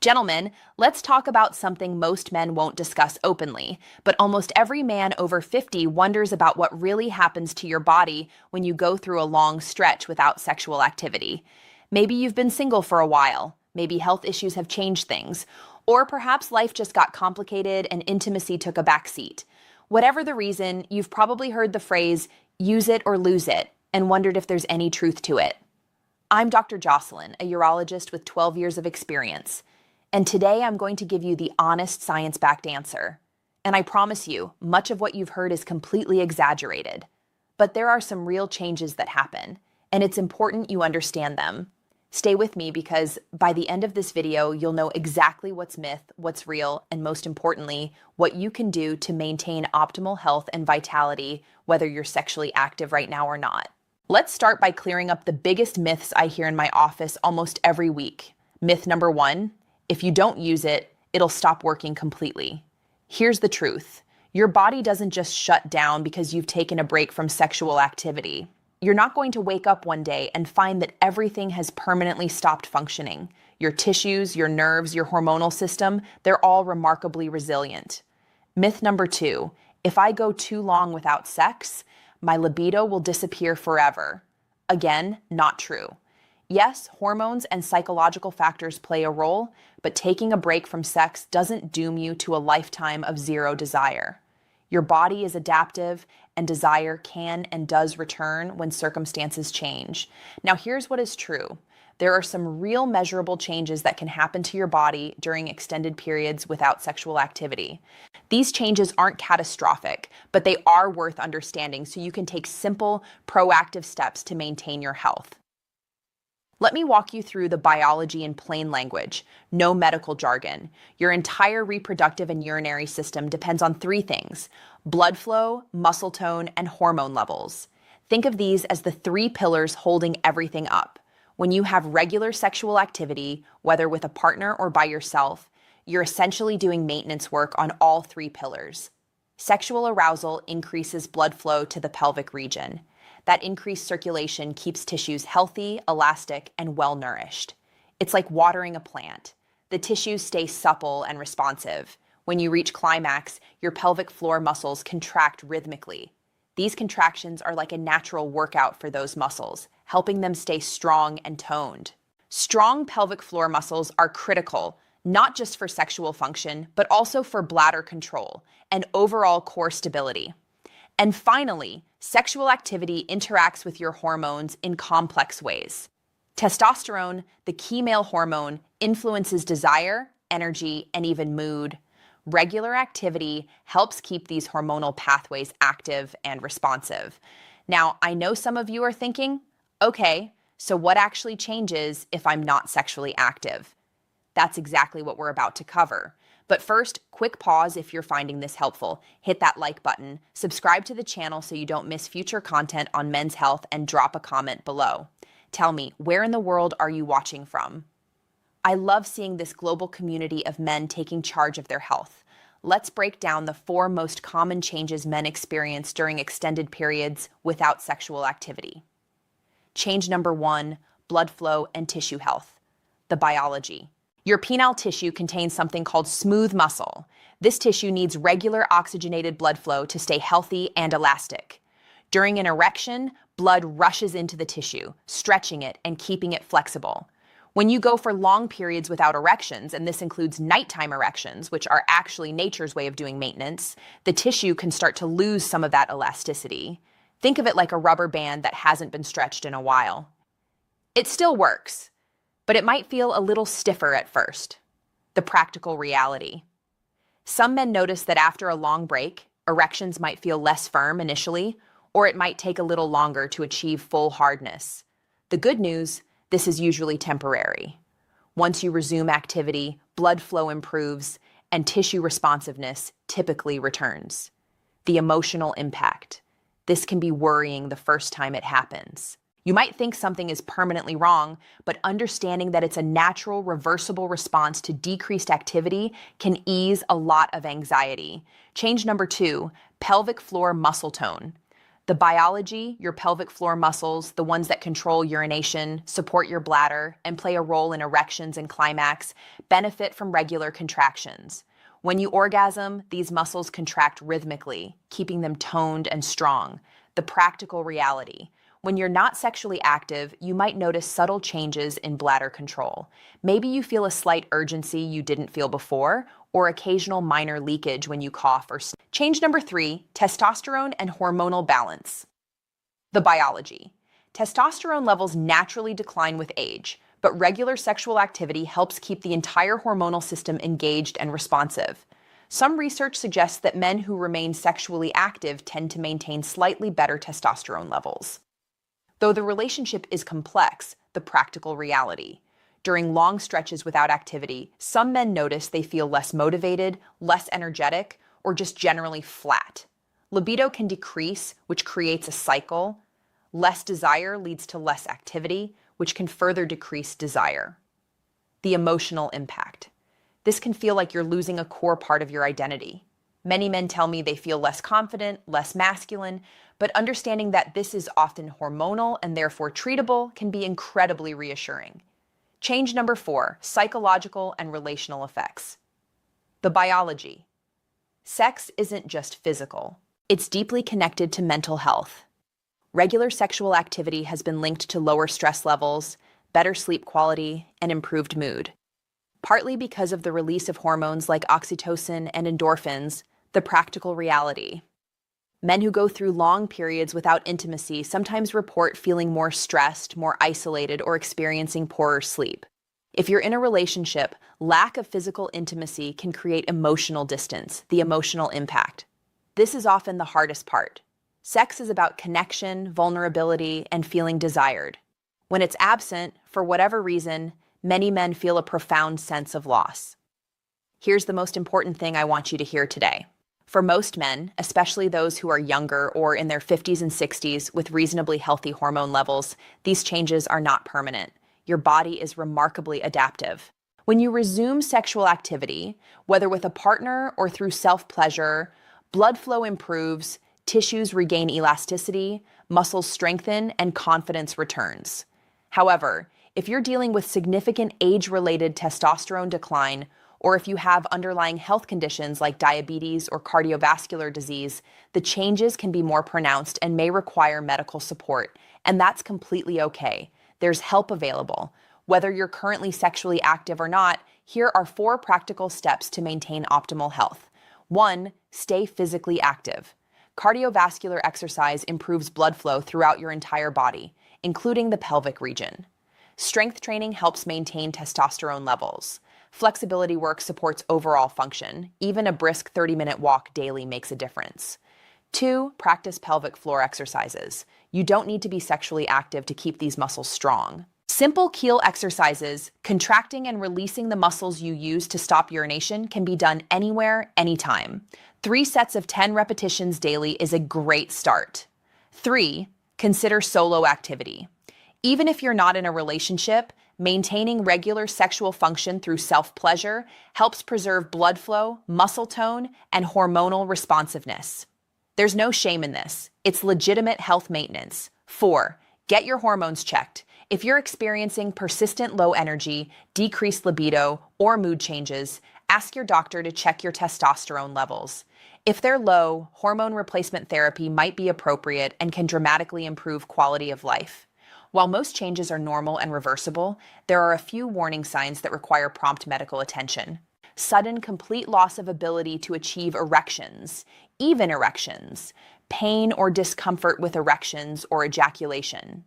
Gentlemen, let's talk about something most men won't discuss openly, but almost every man over 50 wonders about what really happens to your body when you go through a long stretch without sexual activity. Maybe you've been single for a while, maybe health issues have changed things, or perhaps life just got complicated and intimacy took a backseat. Whatever the reason, you've probably heard the phrase, use it or lose it, and wondered if there's any truth to it. I'm Dr. Jocelyn, a urologist with 12 years of experience. And today I'm going to give you the honest science-backed answer. And I promise you, much of what you've heard is completely exaggerated. But there are some real changes that happen, and it's important you understand them. Stay with me because by the end of this video, you'll know exactly what's myth, what's real, and most importantly, what you can do to maintain optimal health and vitality, whether you're sexually active right now or not. Let's start by clearing up the biggest myths I hear in my office almost every week. Myth number 1. If you don't use it, it'll stop working completely. Here's the truth. Your body doesn't just shut down because you've taken a break from sexual activity. You're not going to wake up one day and find that everything has permanently stopped functioning. Your tissues, your nerves, your hormonal system, they're all remarkably resilient. Myth number 2. If I go too long without sex, my libido will disappear forever. Again, not true. Yes, hormones and psychological factors play a role, but taking a break from sex doesn't doom you to a lifetime of zero desire. Your body is adaptive, and desire can and does return when circumstances change. Now, here's what is true. There are some real measurable changes that can happen to your body during extended periods without sexual activity. These changes aren't catastrophic, but they are worth understanding so you can take simple, proactive steps to maintain your health. Let me walk you through the biology in plain language, no medical jargon. Your entire reproductive and urinary system depends on 3 things: blood flow, muscle tone, and hormone levels. Think of these as the 3 pillars holding everything up. When you have regular sexual activity, whether with a partner or by yourself, you're essentially doing maintenance work on all 3 pillars. Sexual arousal increases blood flow to the pelvic region. That increased circulation keeps tissues healthy, elastic, and well-nourished. It's like watering a plant. The tissues stay supple and responsive. When you reach climax, your pelvic floor muscles contract rhythmically. These contractions are like a natural workout for those muscles, helping them stay strong and toned. Strong pelvic floor muscles are critical, not just for sexual function, but also for bladder control and overall core stability. And finally, sexual activity interacts with your hormones in complex ways. Testosterone, the key male hormone, influences desire, energy, and even mood. Regular activity helps keep these hormonal pathways active and responsive. Now, I know some of you are thinking, okay, so what actually changes if I'm not sexually active? That's exactly what we're about to cover. But first, quick pause if you're finding this helpful. Hit that like button, subscribe to the channel so you don't miss future content on men's health, and drop a comment below. Tell me, where in the world are you watching from? I love seeing this global community of men taking charge of their health. Let's break down the 4 most common changes men experience during extended periods without sexual activity. Change number 1, blood flow and tissue health. The biology. Your penile tissue contains something called smooth muscle. This tissue needs regular oxygenated blood flow to stay healthy and elastic. During an erection, blood rushes into the tissue, stretching it and keeping it flexible. When you go for long periods without erections, and this includes nighttime erections, which are actually nature's way of doing maintenance, the tissue can start to lose some of that elasticity. Think of it like a rubber band that hasn't been stretched in a while. It still works, but it might feel a little stiffer at first. The practical reality. Some men notice that after a long break, erections might feel less firm initially, or it might take a little longer to achieve full hardness. The good news, this is usually temporary. Once you resume activity, blood flow improves, and tissue responsiveness typically returns. The emotional impact. This can be worrying the first time it happens. You might think something is permanently wrong, but understanding that it's a natural, reversible response to decreased activity can ease a lot of anxiety. Change number 2, pelvic floor muscle tone. The biology, your pelvic floor muscles, the ones that control urination, support your bladder, and play a role in erections and climax, benefit from regular contractions. When you orgasm, these muscles contract rhythmically, keeping them toned and strong. The practical reality. When you're not sexually active, you might notice subtle changes in bladder control. Maybe you feel a slight urgency you didn't feel before, or occasional minor leakage when you cough or sneeze. Change number 3, testosterone and hormonal balance. The biology. Testosterone levels naturally decline with age, but regular sexual activity helps keep the entire hormonal system engaged and responsive. Some research suggests that men who remain sexually active tend to maintain slightly better testosterone levels. Though the relationship is complex, the practical reality. During long stretches without activity, some men notice they feel less motivated, less energetic, or just generally flat. Libido can decrease, which creates a cycle. Less desire leads to less activity, which can further decrease desire. The emotional impact. This can feel like you're losing a core part of your identity. Many men tell me they feel less confident, less masculine, but understanding that this is often hormonal and therefore treatable can be incredibly reassuring. Change number 4, psychological and relational effects. The biology. Sex isn't just physical. It's deeply connected to mental health. Regular sexual activity has been linked to lower stress levels, better sleep quality, and improved mood. Partly because of the release of hormones like oxytocin and endorphins, the practical reality. Men who go through long periods without intimacy sometimes report feeling more stressed, more isolated, or experiencing poorer sleep. If you're in a relationship, lack of physical intimacy can create emotional distance, the emotional impact. This is often the hardest part. Sex is about connection, vulnerability, and feeling desired. When it's absent, for whatever reason, many men feel a profound sense of loss. Here's the most important thing I want you to hear today. For most men, especially those who are younger or in their 50s and 60s with reasonably healthy hormone levels, these changes are not permanent. Your body is remarkably adaptive. When you resume sexual activity, whether with a partner or through self-pleasure, blood flow improves, tissues regain elasticity, muscles strengthen, and confidence returns. However, if you're dealing with significant age-related testosterone decline, or if you have underlying health conditions like diabetes or cardiovascular disease, the changes can be more pronounced and may require medical support, and that's completely okay. There's help available. Whether you're currently sexually active or not, here are 4 practical steps to maintain optimal health. 1. Stay physically active. Cardiovascular exercise improves blood flow throughout your entire body, including the pelvic region. Strength training helps maintain testosterone levels. Flexibility work supports overall function. Even a brisk 30-minute walk daily makes a difference. 2. Practice pelvic floor exercises. You don't need to be sexually active to keep these muscles strong. Simple keel exercises, contracting and releasing the muscles you use to stop urination, can be done anywhere, anytime. 3 sets of 10 repetitions daily is a great start. 3. Consider solo activity. Even if you're not in a relationship, maintaining regular sexual function through self-pleasure helps preserve blood flow, muscle tone, and hormonal responsiveness. There's no shame in this. It's legitimate health maintenance. 4. Get your hormones checked. If you're experiencing persistent low energy, decreased libido, or mood changes, ask your doctor to check your testosterone levels. If they're low, hormone replacement therapy might be appropriate and can dramatically improve quality of life. While most changes are normal and reversible, there are a few warning signs that require prompt medical attention. Sudden, complete loss of ability to achieve erections, even erections, pain or discomfort with erections or ejaculation.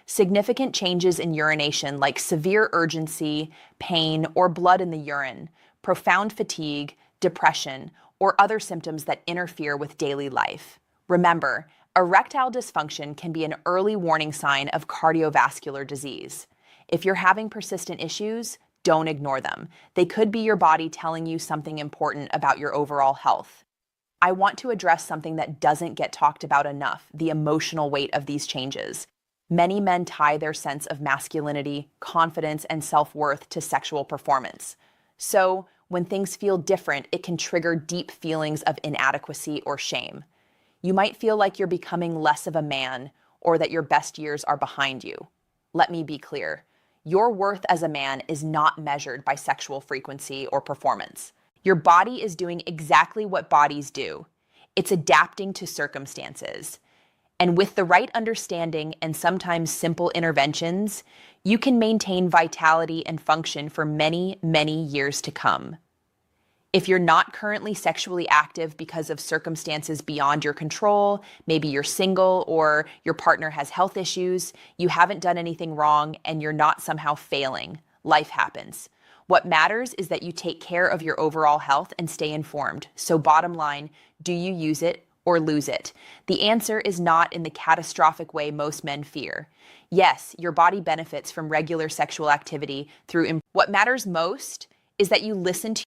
Significant changes in urination like severe urgency, pain, or blood in the urine, profound fatigue, depression, or other symptoms that interfere with daily life. Remember, erectile dysfunction can be an early warning sign of cardiovascular disease. If you're having persistent issues, don't ignore them. They could be your body telling you something important about your overall health. I want to address something that doesn't get talked about enough: the emotional weight of these changes. Many men tie their sense of masculinity, confidence, and self-worth to sexual performance. So, when things feel different, it can trigger deep feelings of inadequacy or shame. You might feel like you're becoming less of a man or that your best years are behind you. Let me be clear. Your worth as a man is not measured by sexual frequency or performance. Your body is doing exactly what bodies do. It's adapting to circumstances. And with the right understanding and sometimes simple interventions, you can maintain vitality and function for many, many years to come. If you're not currently sexually active because of circumstances beyond your control, maybe you're single or your partner has health issues, you haven't done anything wrong, and you're not somehow failing. Life happens. What matters is that you take care of your overall health and stay informed. So bottom line, do you use it or lose it? The answer is not in the catastrophic way most men fear. Yes, your body benefits from regular sexual activity through what matters most is that you listen to